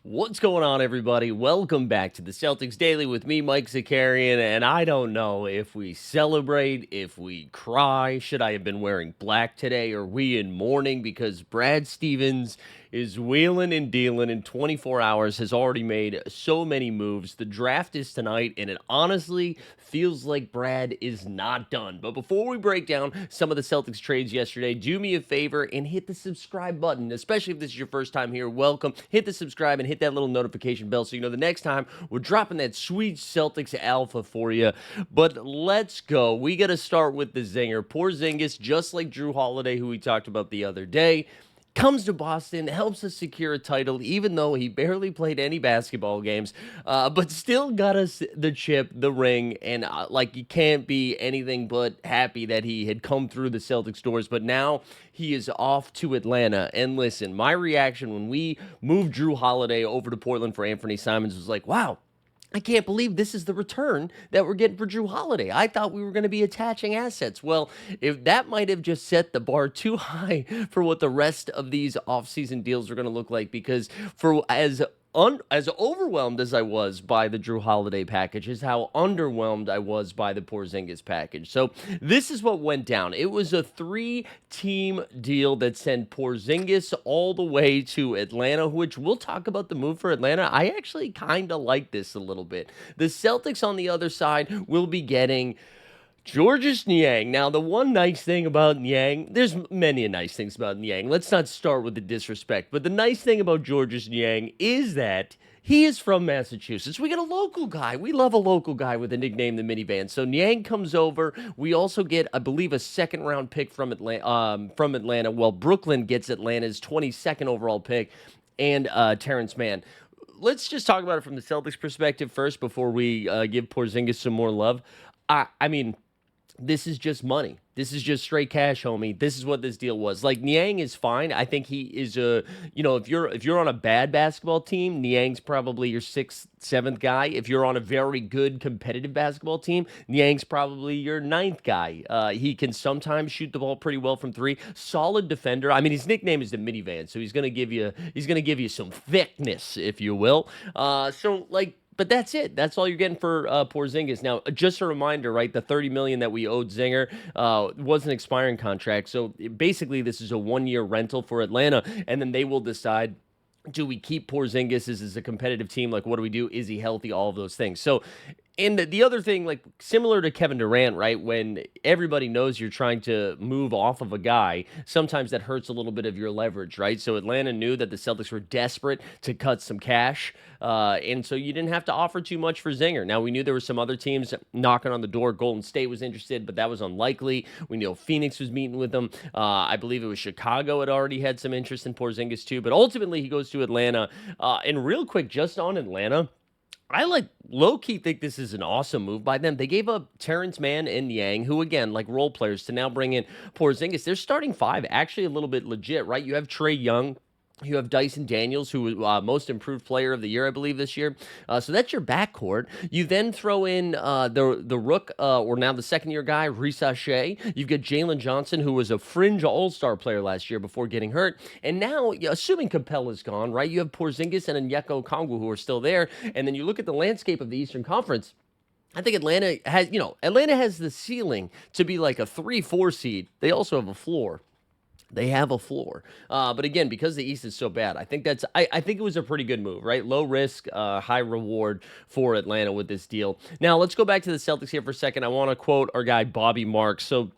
What's going on, everybody? Welcome back to the Celtics Daily with me, Mike Zakarian. And I don't know if we celebrate, if we cry. Should I have been wearing black today? Are we in mourning? Because Brad Stevens is wheeling and dealing in 24 hours, has already made so many moves. The draft is tonight, and it honestly feels like Brad is not done. But before we break down some of the Celtics trades yesterday, do me a favor and hit the subscribe button, especially if this is your first time here. Welcome. Hit the subscribe and hit that little notification bell so you know the next time we're dropping that sweet Celtics alpha for you. But let's go. We got to start with the zinger. Porzingis, just like Drew Holiday, who we talked about the other day, comes to Boston, helps us secure a title, even though he barely played any basketball games, but still got us the chip, the ring, and you can't be anything but happy that he had come through the Celtics doors. But now he is off to Atlanta. And listen, my reaction when we moved Drew Holiday over to Portland for Anthony Simons was like, wow, I can't believe this is the return that we're getting for Drew Holiday. I thought we were going to be attaching assets. Well, if that might have just set the bar too high for what the rest of these offseason deals are going to look like, because for as overwhelmed as I was by the Drew Holiday package is how underwhelmed I was by the Porzingis package. So this is what went down. It was a 3-team deal that sent Porzingis all the way to Atlanta, which we'll talk about the move for Atlanta. I actually kind of like this a little bit. The Celtics on the other side will be getting Georges Niang. Now, the one nice thing about Niang, there's many nice things about Niang. Let's not start with the disrespect. But the nice thing about Georges Niang is that he is from Massachusetts. We got a local guy. We love a local guy with a nickname, the Minivan. So Niang comes over. We also get, I believe, a second-round pick from Atlanta. Well, Brooklyn gets Atlanta's 22nd overall pick and Terrence Mann. Let's just talk about it from the Celtics perspective first before we give Porzingis some more love. I mean, this is just money. This is just straight cash, homie. This is what this deal was. Like, Niang is fine. I think he is if you're on a bad basketball team, Niang's probably your sixth, seventh guy. If you're on a very good competitive basketball team, Niang's probably your ninth guy. He can sometimes shoot the ball pretty well from three. Solid defender. I mean, his nickname is the minivan, so he's gonna give you some thickness, if you will. But that's it. That's all you're getting for Porzingis. Now, just a reminder, right? The $30 million that we owed Zinger was an expiring contract. So basically, this is a 1-year rental for Atlanta, and then they will decide, do we keep Porzingis? Is this a competitive team? Like, what do we do? Is he healthy? All of those things. So, and the other thing, like similar to Kevin Durant, right? When everybody knows you're trying to move off of a guy, sometimes that hurts a little bit of your leverage, right? So Atlanta knew that the Celtics were desperate to cut some cash, and so you didn't have to offer too much for Zinger. Now, we knew there were some other teams knocking on the door. Golden State was interested, but that was unlikely. We knew Phoenix was meeting with them. I believe it was Chicago had already had some interest in Porzingis too, but ultimately he goes to Atlanta. And real quick, just on Atlanta, I low-key think this is an awesome move by them. They gave up Terrence Mann and Niang, who, again, like role players, to now bring in Porzingis. They're starting five, actually a little bit legit, right? You have Trae Young. You have Dyson Daniels, who was most improved player of the year, I believe, this year. So that's your backcourt. You then throw in the rook, or now the second-year guy, Risa Shea. You've got Jalen Johnson, who was a fringe all-star player last year before getting hurt. And now, assuming Capella's gone, right, you have Porzingis and Onyeka Okongwu, who are still there. And then you look at the landscape of the Eastern Conference. I think Atlanta has the ceiling to be like a 3-4 seed. They also have a floor. They have a floor. But again, because the East is so bad, I think it was a pretty good move, right? Low risk, high reward for Atlanta with this deal. Now, let's go back to the Celtics here for a second. I want to quote our guy, Bobby Marks. So,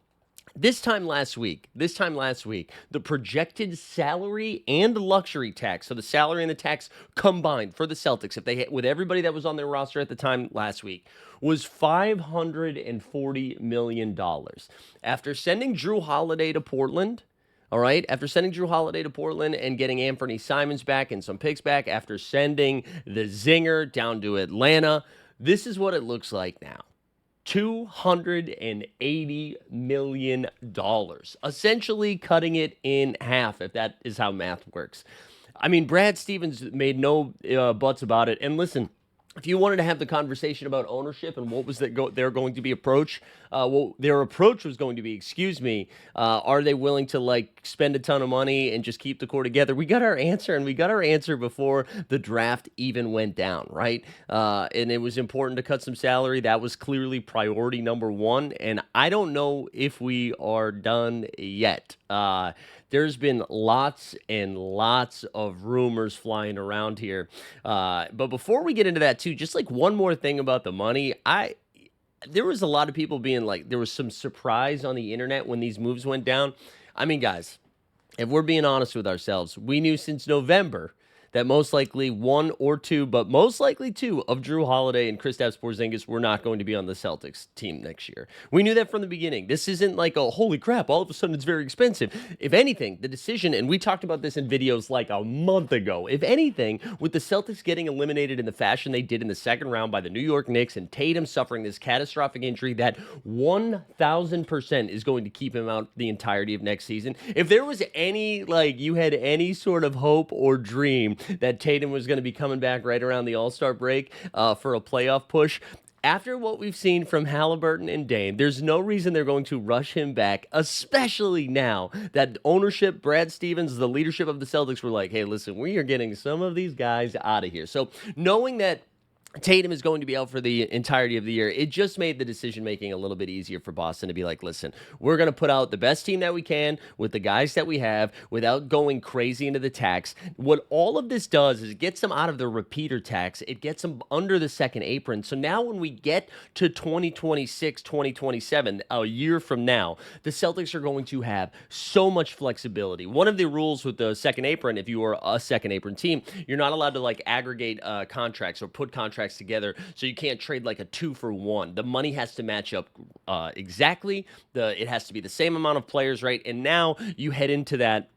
this time last week, the projected salary and luxury tax, so the salary and the tax combined for the Celtics, with everybody that was on their roster at the time last week, was $540 million. After sending Drew Holiday to Portland, all right, after sending Drew Holiday to Portland and getting Anthony Simons back and some picks back, after sending the Zinger down to Atlanta, this is what it looks like now. $280 million, essentially cutting it in half, if that is how math works. I mean, Brad Stevens made no buts about it. And listen, if you wanted to have the conversation about ownership and what was their going to be approach, well, their approach was going to be, excuse me, are they willing to like spend a ton of money and just keep the core together? We got our answer, and we got our answer before the draft even went down, right? And it was important to cut some salary. That was clearly priority number one, and I don't know if we are done yet. There's been lots and lots of rumors flying around here. But before we get into that, too, just like one more thing about the money, there was a lot of people being like, there was some surprise on the internet when these moves went down. I mean, guys, if we're being honest with ourselves, we knew since November that most likely one or two, but most likely two of Drew Holiday and Kristaps Porzingis were not going to be on the Celtics team next year. We knew that from the beginning. This isn't like a holy crap, all of a sudden it's very expensive. If anything, the decision, and we talked about this in videos like a month ago, if anything, with the Celtics getting eliminated in the fashion they did in the second round by the New York Knicks and Tatum suffering this catastrophic injury that 1,000% is going to keep him out the entirety of next season. If there was any, like, you had any sort of hope or dream that Tatum was going to be coming back right around the All-Star break for a playoff push, after what we've seen from Halliburton and Dame, there's no reason they're going to rush him back, especially now that ownership, Brad Stevens, the leadership of the Celtics were like, hey, listen, we are getting some of these guys out of here. So knowing that Tatum is going to be out for the entirety of the year, it just made the decision-making a little bit easier for Boston to be like, listen, we're going to put out the best team that we can with the guys that we have without going crazy into the tax. What all of this does is it gets them out of the repeater tax. It gets them under the second apron. So now when we get to 2026, 2027, a year from now, the Celtics are going to have so much flexibility. One of the rules with the second apron, if you are a second apron team, you're not allowed to like aggregate contracts or put contracts together, so you can't trade like a 2-for-1. The money has to match up exactly. It has to be the same amount of players, right? And now you head into that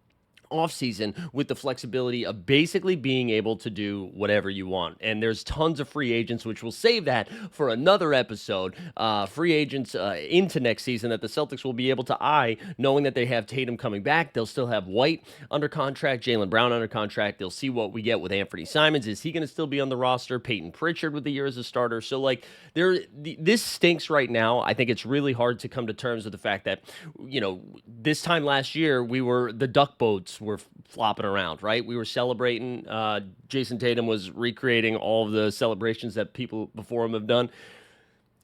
offseason with the flexibility of basically being able to do whatever you want. And there's tons of free agents, which we'll save that for another episode. Free agents into next season that the Celtics will be able to eye, knowing that they have Tatum coming back. They'll still have White under contract, Jaylen Brown under contract. They'll see what we get with Anthony Simons. Is he going to still be on the roster? Peyton Pritchard with the year as a starter. So, like, this stinks right now. I think it's really hard to come to terms with the fact that, you know, this time last year, the duck boats were flopping around, right? We were celebrating. Jason Tatum was recreating all of the celebrations that people before him have done.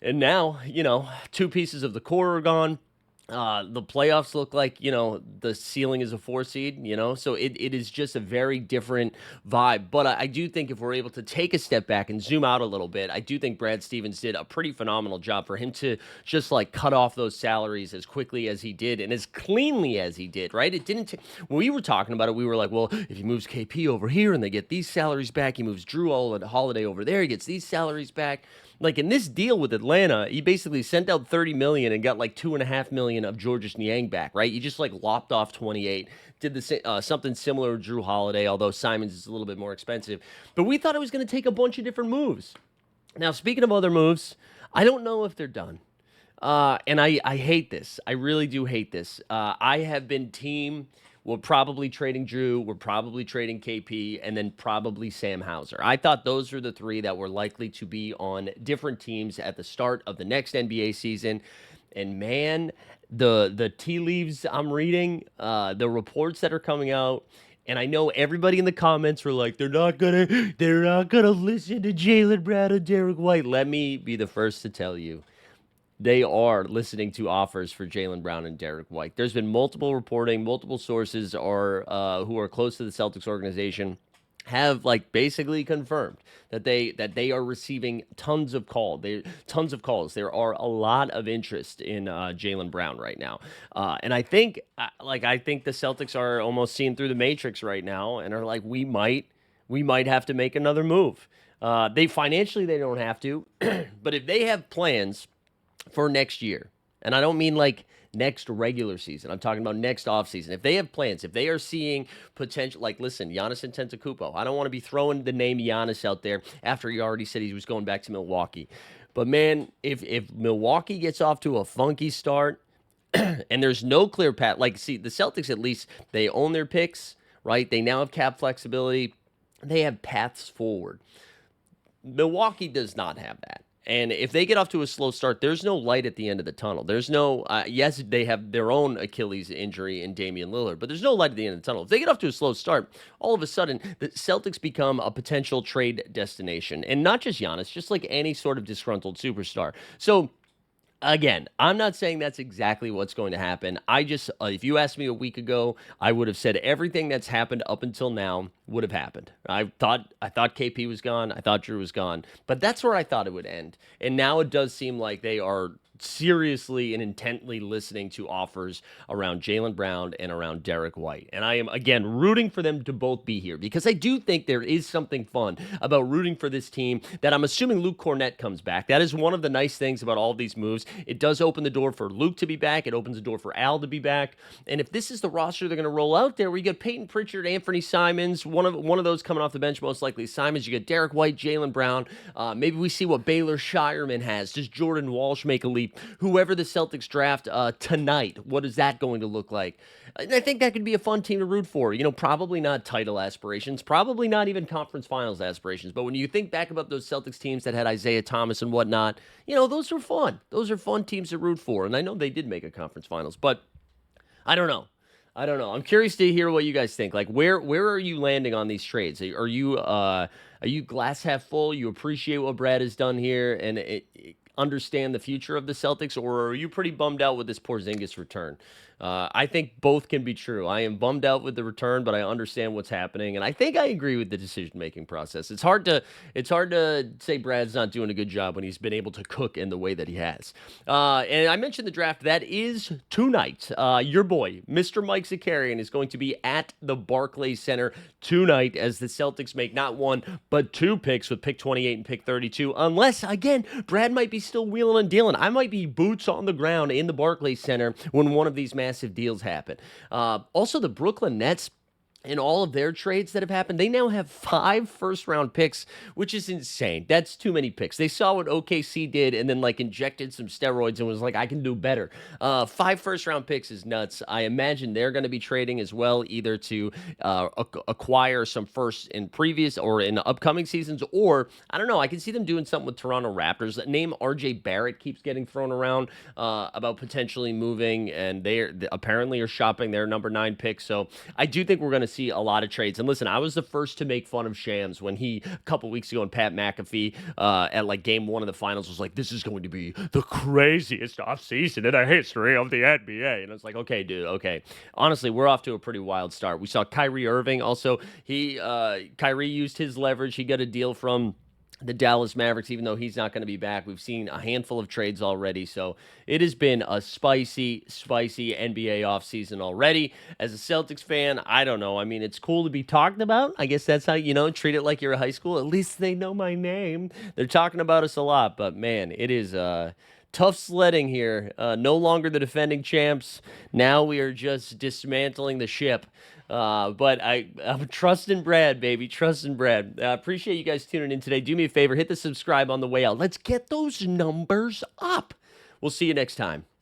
And now, you know, two pieces of the core are gone. The playoffs look like, you know, the ceiling is a 4 seed, you know, so it is just a very different vibe. But I do think if we're able to take a step back and zoom out a little bit, I do think Brad Stevens did a pretty phenomenal job for him to just like cut off those salaries as quickly as he did and as cleanly as he did, right? It didn't, when we were talking about it, we were like, well, if he moves KP over here and they get these salaries back, he moves Drew Holiday over there, he gets these salaries back. Like in this deal with Atlanta, he basically sent out $30 million and got like $2.5 million of Georges Niang back, right? You just like lopped off 28. Did something similar with Drew Holiday, although Simons is a little bit more expensive. But we thought it was going to take a bunch of different moves. Now, speaking of other moves, I don't know if they're done. And I hate this. I really do hate this. I have been team. We're probably trading Drew. We're probably trading KP, and then probably Sam Hauser. I thought those were the three that were likely to be on different teams at the start of the next NBA season. And man, the tea leaves I'm reading, the reports that are coming out, and I know everybody in the comments were like, they're not gonna listen to Jaylen Brown and Derek White. Let me be the first to tell you, they are listening to offers for Jaylen Brown and Derek White. There's been multiple reporting, multiple sources who are close to the Celtics organization have like basically confirmed that they are receiving tons of calls. There are a lot of interest in Jaylen Brown right now, and I think the Celtics are almost seeing through the matrix right now and are like, we might have to make another move. They financially they don't have to, but if they have plans for next year, and I don't mean like next regular season, I'm talking about next offseason. If they have plans, if they are seeing potential, like, listen, Giannis Antetokounmpo, I don't want to be throwing the name Giannis out there after he already said he was going back to Milwaukee. But man, if Milwaukee gets off to a funky start and there's no clear path, like, see, the Celtics at least, they own their picks, right? They now have cap flexibility. They have paths forward. Milwaukee does not have that. And if they get off to a slow start, there's no light at the end of the tunnel. There's no, yes, they have their own Achilles injury in Damian Lillard, but there's no light at the end of the tunnel. If they get off to a slow start, all of a sudden, the Celtics become a potential trade destination. And not just Giannis, just like any sort of disgruntled superstar. So, again, I'm not saying that's exactly what's going to happen. I just, if you asked me a week ago, I would have said everything that's happened up until now would have happened. I thought KP was gone. I thought Drew was gone. But that's where I thought it would end. And now it does seem like they are seriously and intently listening to offers around Jaylen Brown and around Derek White. And I am, again, rooting for them to both be here because I do think there is something fun about rooting for this team that I'm assuming Luke Cornett comes back. That is one of the nice things about all of these moves. It does open the door for Luke to be back. It opens the door for Al to be back. And if this is the roster they're going to roll out there, where you get Peyton Pritchard, Anthony Simons, one of those coming off the bench, most likely Simons. You get Derek White, Jaylen Brown. Maybe we see what Baylor Shireman has. Does Jordan Walsh make a leap? Whoever the Celtics draft tonight, what is that going to look like? And I think that could be a fun team to root for. Probably not title aspirations, probably not even conference finals aspirations. But when you think back about those Celtics teams that had Isaiah Thomas and whatnot, those are fun. Those are fun teams to root for. And I know they did make a conference finals, but I don't know. I'm curious to hear what you guys think. Like, where are you landing on these trades? Are you glass half full? You appreciate what Brad has done here and understand the future of the Celtics, or are you pretty bummed out with this Porzingis return? I think both can be true. I am bummed out with the return, but I understand what's happening, and I think I agree with the decision-making process. It's hard to say Brad's not doing a good job when he's been able to cook in the way that he has. And I mentioned the draft. That is tonight. Your boy, Mr. Mike Zakarian, is going to be at the Barclays Center tonight as the Celtics make not one, but two picks with pick 28 and pick 32, unless, again, Brad might be still wheeling and dealing. I might be boots on the ground in the Barclays Center when one of these massive deals happen. Also, the Brooklyn Nets, in all of their trades that have happened, they now have 5 first-round picks, which is insane. That's too many picks. They saw what OKC did and then, injected some steroids and was like, I can do better. 5 first-round picks is nuts. I imagine they're going to be trading as well, either to acquire some firsts in previous or in upcoming seasons, or, I don't know, I can see them doing something with Toronto Raptors. The name RJ Barrett keeps getting thrown around about potentially moving, and they apparently are shopping their number 9 pick. So I do think we're going to see a lot of trades. And listen, I was the first to make fun of Shams when he, a couple weeks ago, and Pat McAfee at game 1 of the finals was like, this is going to be the craziest offseason in the history of the NBA. And I was like, okay, dude, okay. Honestly, we're off to a pretty wild start. We saw Kyrie Irving. Also, Kyrie used his leverage. He got a deal from the Dallas Mavericks, even though he's not going to be back. We've seen a handful of trades already, so it has been a spicy NBA offseason already. As a Celtics fan, I don't know. I mean, it's cool to be talked about. I guess that's how, treat it like you're a high school. At least they know my name. They're talking about us a lot, but man, it is tough sledding here. No longer the defending champs. Now we are just dismantling the ship. But I'm trusting Brad, baby. Trusting Brad. Appreciate you guys tuning in today. Do me a favor, hit the subscribe on the way out. Let's get those numbers up. We'll see you next time.